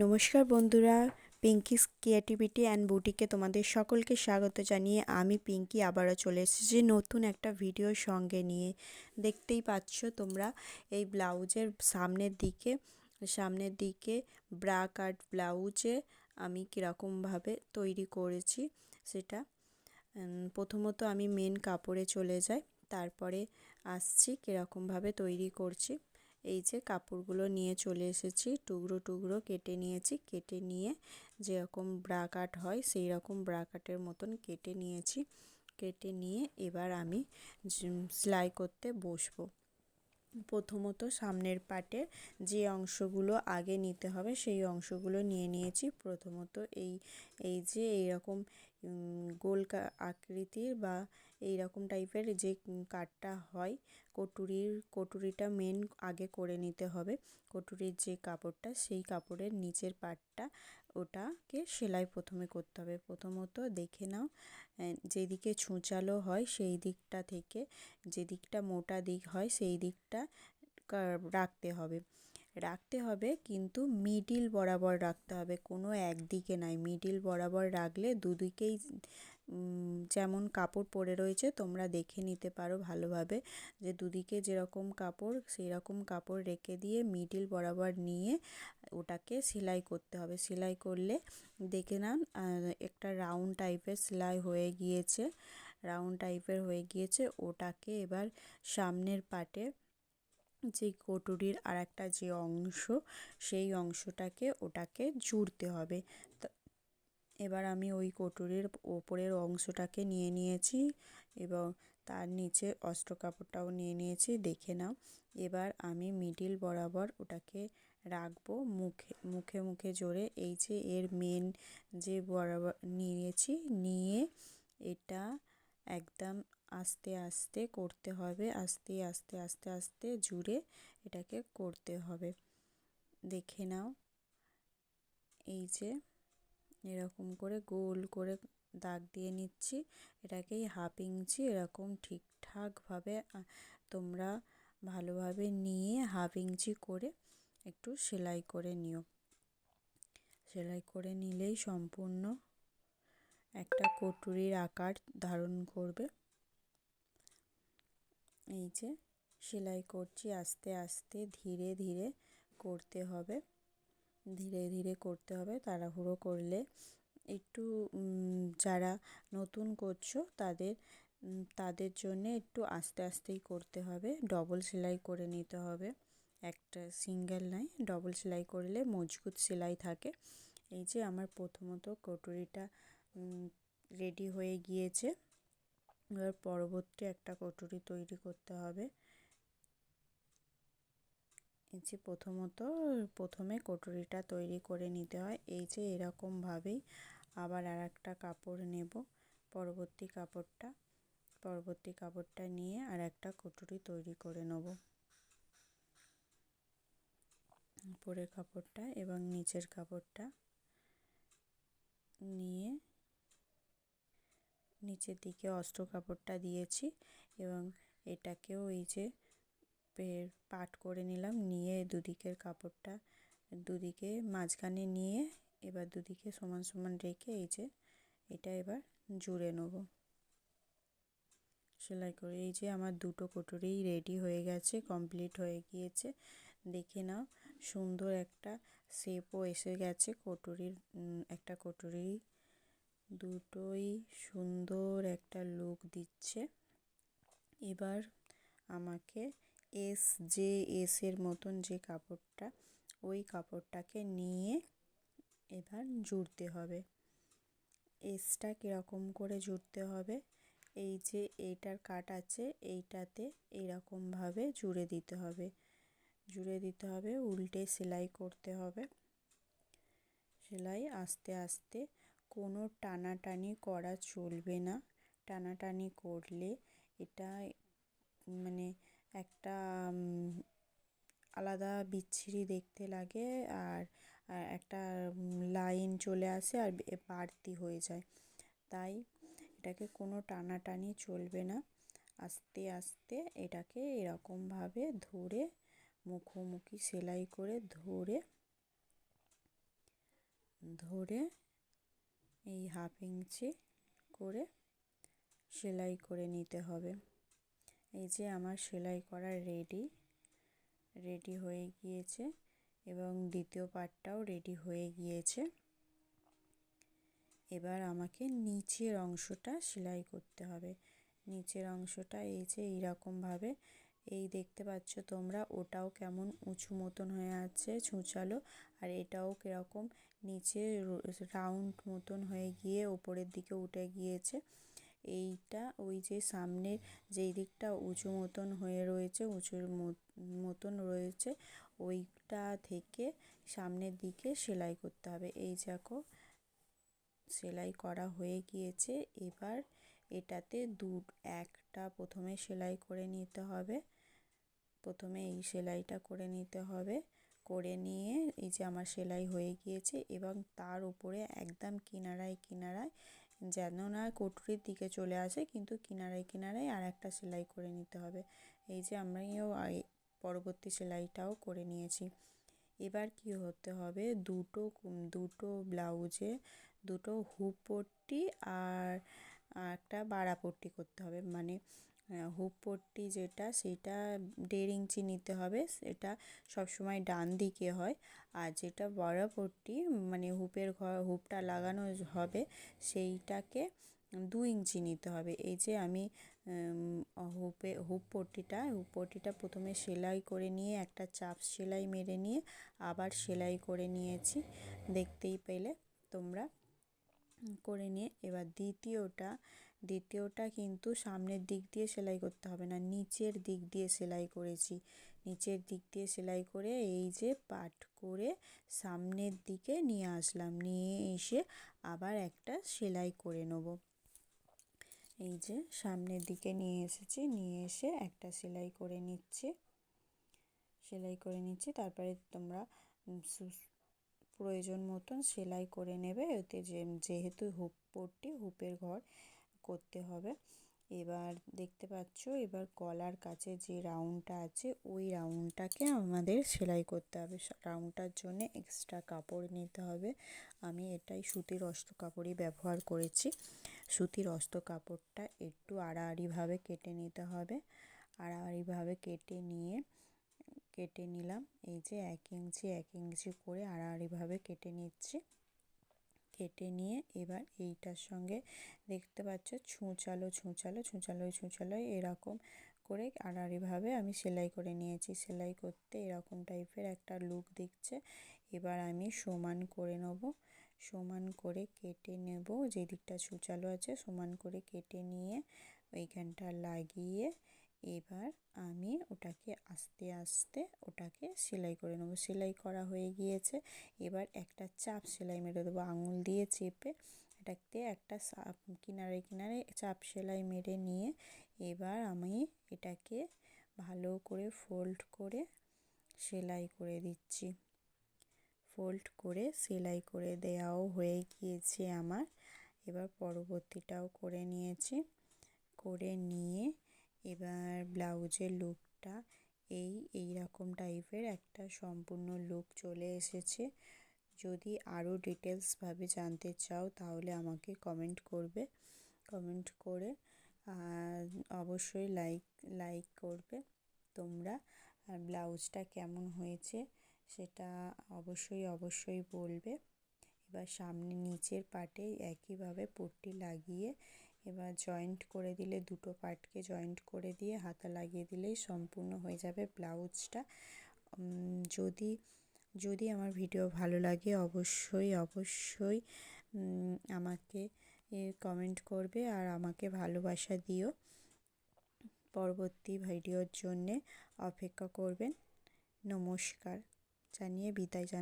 নমস্কার বন্ধুরা, Pinki's creativity and বুটিকে তোমাদের সকলকে স্বাগত জানিয়ে আমি পিঙ্কি আবারও চলে এসেছি নতুন একটা ভিডিওর সঙ্গে নিয়ে। দেখতেই পাচ্ছ তোমরা এই ব্লাউজের সামনের দিকে ব্রা কাট ব্লাউজে আমি কীরকমভাবে তৈরি করেছি সেটা। প্রথমত আমি মেন কাপড়ে চলে যাই, তারপরে আসছি কীরকমভাবে তৈরি করছি। এই যে কাপড়গুলো নিয়ে চলে এসেছি, টুকরো টুকরো কেটে নিয়েছি, কেটে নিয়ে যেরকম ব্রা কাট হয় সেই রকম ব্রা কাটের মতন কেটে নিয়েছি। কেটে নিয়ে এবার আমি সেলাই করতে বসবো। প্রথমত সামনের পাটে যে অংশগুলো আগে নিতে হবে সেই অংশগুলো নিয়ে নিয়েছি। প্রথমত এই যে এইরকম গোল আকৃতির বা এইরকম টাইপের যে কাটটা হয়, কটুরিটা মেন আগে করে নিতে হবে। কটুরির যে কাপড়টা সেই কাপড়ের নিচের পাটটা ওটাকে সেলাই প্রথমে করতে হবে। প্রথমত দেখে নাও, যেদিকে ছুঁচালো হয় সেই দিকটা থেকে যে দিকটা মোটা দিক হয় সেই দিকটা রাখতে হবে কিন্তু মিডিল বরাবর রাখতে হবে, কোনো একদিকে নয়। মিডিল বরাবর রাখলে দুদিকেই যেমন কাপড় পরে রয়েছে তোমরা দেখে নিতে পারো ভালোভাবে, যে দুদিকে যেরকম কাপড় সেই রকম কাপড় রেখে দিয়ে মিডিল বরাবর নিয়ে ওটাকে সেলাই করতে হবে। সেলাই করলে দেখে নাও একটা রাউন্ড টাইপের সেলাই হয়ে গিয়েছে। ওটাকে এবার সামনের পাটে যে কটুরির আর একটা যে অংশ সেই ওটাকে জুড়তে হবে। এবার আমি ওই কটুরির ওপরের অংশটাকে নিয়ে নিয়েছি এবং তার নিচে অস্ত্র কাপড়টাও নিয়ে নিয়েছি, দেখে নাও। এবার আমি মিডিল বরাবর ওটাকে রাখবো মুখে জোরে। এই যে এর মেন যে বরাবর নিয়েছি, নিয়ে এটা একদম আস্তে আস্তে করতে হবে, আস্তে আস্তে আস্তে আস্তে জুড়ে এটাকে করতে হবে। দেখে নাও, এই যে এরকম করে গোল করে দাগ দিয়ে নিচ্ছি। এটাকেই হাফ ইঞ্চি এরকম ঠিকঠাকভাবে তোমরা ভালোভাবে নিয়ে হাফ ইঞ্চি করে একটু সেলাই করে নিও। সেলাই করে নিলেই সম্পূর্ণ একটা কটুরির আকার ধারণ করবে। এই যে সেলাই করছি আস্তে আস্তে, ধীরে ধীরে করতে হবে, তাড়াহুড়ো করলে একটু যারা নতুন করছো তাদের জন্য একটু আস্তে আস্তেই করতে হবে। ডবল সেলাই করে নিতে হবে, একটা সিঙ্গেল নয়, ডবল সেলাই করলে মজবুত সেলাই থাকে। এই যে আমার প্রথমত কটুরিটা রেডি হয়ে গিয়েছে। এবার পরবর্তী একটা কটুরি তৈরি করতে হবে। এই যে প্রথমে কটুরিটা তৈরি করে নিতে হয়। এই যে এরকমভাবেই আবার আর একটা কাপড় নেব, পরবর্তী কাপড়টা নিয়ে আর একটা কটুরি তৈরি করে নেব। উপরের কাপড়টা এবং নিচের কাপড়টা নিয়ে নিচের দিকে অস্ত্র কাপড়টা দিয়েছি এবং এটাকেও এই যে পাট করে নিলাম। নিয়ে দুদিকে মাঝখানে নিয়ে এবার দুদিকে সমান সমান রেখে এই যে এটা এবার জুড়ে নেব সেলাই করে। এই যে আমার দুটো কটুরি রেডি হয়ে গেছে, কমপ্লিট হয়ে গিয়েছে। দেখে নাও, সুন্দর একটা শেপও এসে গেছে একটা কটুরি দুটোই সুন্দর একটা লুক দিচ্ছে। এবার আমাকে এসের মতন যে কাপড়টা, ওই কাপড়টাকে নিয়ে এবার জুড়তে হবে। এসটা কীরকম করে জুড়তে হবে, এই যে এইটার কাট আছে এইটাতে এইরকমভাবে জুড়ে দিতে হবে, উল্টে সেলাই করতে হবে। সেলাই আস্তে আস্তে, কোনো টানাটানি করা চলবে না। টানাটানি করলে এটা মানে একটা আলাদা বিচ্ছিরি দেখতে লাগে, আর একটা লাইন চলে আসে আর বাড়তি হয়ে যায়। তাই এটাকে কোনো টানাটানি চলবে না। আস্তে আস্তে এটাকে এরকমভাবে ধরে মুখোমুখি সেলাই করে ধরে ধরে এই 1/2 ইঞ্চি করে সেলাই করে নিতে হবে। এই যে আমার সেলাই করা রেডি হয়ে গিয়েছে এবং দ্বিতীয় পার্টটাও রেডি হয়ে গিয়েছে। এবার আমাকে নিচের অংশটা সেলাই করতে হবে। নিচের অংশটা এই যে এইরকমভাবে, এই দেখতে পাচ্ছ তোমরা, ওটাও কেমন উঁচু মতন হয়ে আছে ছুঁচালো, আর এটাও কীরকম নিচে রাউন্ড মতন হয়ে গিয়ে ওপরের দিকে উঠে গিয়েছে। এইটা ওই যে সামনের যেই দিকটা উঁচু মতন হয়ে রয়েছে, উঁচুর মতন রয়েছে, ওইটা থেকে সামনের দিকে সেলাই করতে হবে। এই দেখো সেলাই করা হয়ে গিয়েছে। এবার এটাতে একটা প্রথমে সেলাই করে নিতে হবে। প্রথমে এই সেলাইটা করে নিতে হবে। করে নিয়ে এই যে আমার সেলাই হয়ে গিয়েছে, এবং তার উপরে একদম কিনারায় যেন না কটুরির দিকে চলে আসে, কিন্তু কিনারায় আর একটা সেলাই করে নিতে হবে। এই যে আমিও পরবর্তী সেলাইটাও করে নিয়েছি। এবার কি হতে হবে, দুটো ব্লাউজে দুটো হুপ পট্টি আর একটা বাড়া পট্টি করতে হবে। মানে হুপ পট্টি যেটা, সেটা 1.5 ইঞ্চি নিতে হবে, সেটা সবসময় ডান দিকে হয়। আর যেটা বাড়া পট্টি মানে হুপটা লাগানো হবে, সেইটাকে 2 ইঞ্চি নিতে হবে। এই যে আমি হুপ পট্টিটা প্রথমে সেলাই করে নিয়ে একটা চাপ সেলাই মেরে নিয়ে আবার সেলাই করে নিয়েছি, দেখতেই পেলে তোমরা। করে নিয়ে এবার দ্বিতীয়টা কিন্তু সামনের দিক দিয়ে সেলাই করতে হবে না, নিচের দিক দিয়ে সেলাই করেছি। নিচের দিক দিয়ে সেলাই করে এই যে পাট করে সামনের দিকে নিয়ে আসলাম, নিয়ে এসে আবার একটা সেলাই করে নেব। এই যে সামনের দিকে নিয়ে এসেছি, নিয়ে এসে একটা সেলাই করে নিচ্ছি। তারপরে তোমরা প্রয়োজন মতন সেলাই করে নেবে। এতে যেহেতু হুপের ঘর করতে হবে। এবার দেখতে পাচ্ছ, এবার গলার কাছে যে রাউন্ডটা আছে, ওই রাউন্ডটাকে আমাদের সেলাই করতে হবে। রাউন্ডটার জন্য এক্সট্রা কাপড় নিতে হবে। আমি এটাই সুতির অস্ত কাপড়ই ব্যবহার করেছি। সুতির অস্ত কাপড়টা একটু আড়াআড়িভাবে কেটে নিতে হবে। আড়াআড়িভাবে কেটে নিলাম। এই যে 1 ইঞ্চি করে আড়াআড়িভাবে কেটে নিচ্ছি। কেটে নিয়ে এবার এইটার সঙ্গে দেখতে পাচ্ছ ছুঁচালো এরকম করে আড়াআড়িভাবে আমি সেলাই করে নিয়েছি। সেলাই করতে এরকম টাইপের একটা লুক দিচ্ছে। এবার আমি সমান করে নেব, সমান করে কেটে নেব। যে দিকটা ছুঁচালো আছে সমান করে কেটে নিয়ে ওইখানটা লাগিয়ে এবার আমি ওটাকে আস্তে আস্তে সেলাই করে নেব। সেলাই করা হয়ে গিয়েছে। এবার একটা চাপ সেলাই মেরে দেবো, আঙুল দিয়ে চেপে এটাতে একটা কিনারে চাপ সেলাই মেরে নিয়ে এবার আমি এটাকে ভালো করে ফোল্ড করে সেলাই করে দিচ্ছি। ফোল্ড করে সেলাই করে দেওয়াও হয়ে গিয়েছে আমার। এবার পরবর্তীটাও করে নিয়েছি। করে নিয়ে এবার ব্লাউজের লুকটা এইরকম টাইপের একটা সম্পূর্ণ লুক চলে এসেছে। যদি আরও ডিটেলসভাবে জানতে চাও তাহলে আমাকে কমেন্ট করবে। কমেন্ট করে অবশ্যই লাইক করবে তোমরা। আর ব্লাউজটা কেমন হয়েছে সেটা অবশ্যই বলবে। এবার সামনে নিচের পাটে একইভাবে পট্টি লাগিয়ে এবার জয়েন্ট করে দিলে, দুটো পার্টকে জয়েন্ট করে দিয়ে হাতা লাগিয়ে দিলেই সম্পূর্ণ হয়ে যাবে ব্লাউজটা। যদি আমার ভিডিও ভালো লাগে অবশ্যই আমাকে কমেন্ট করবে আর আমাকে ভালোবাসা দিও। পরবর্তী ভিডিওর জন্যে অপেক্ষা করবেন। নমস্কার জানিয়ে বিদায় জানাই।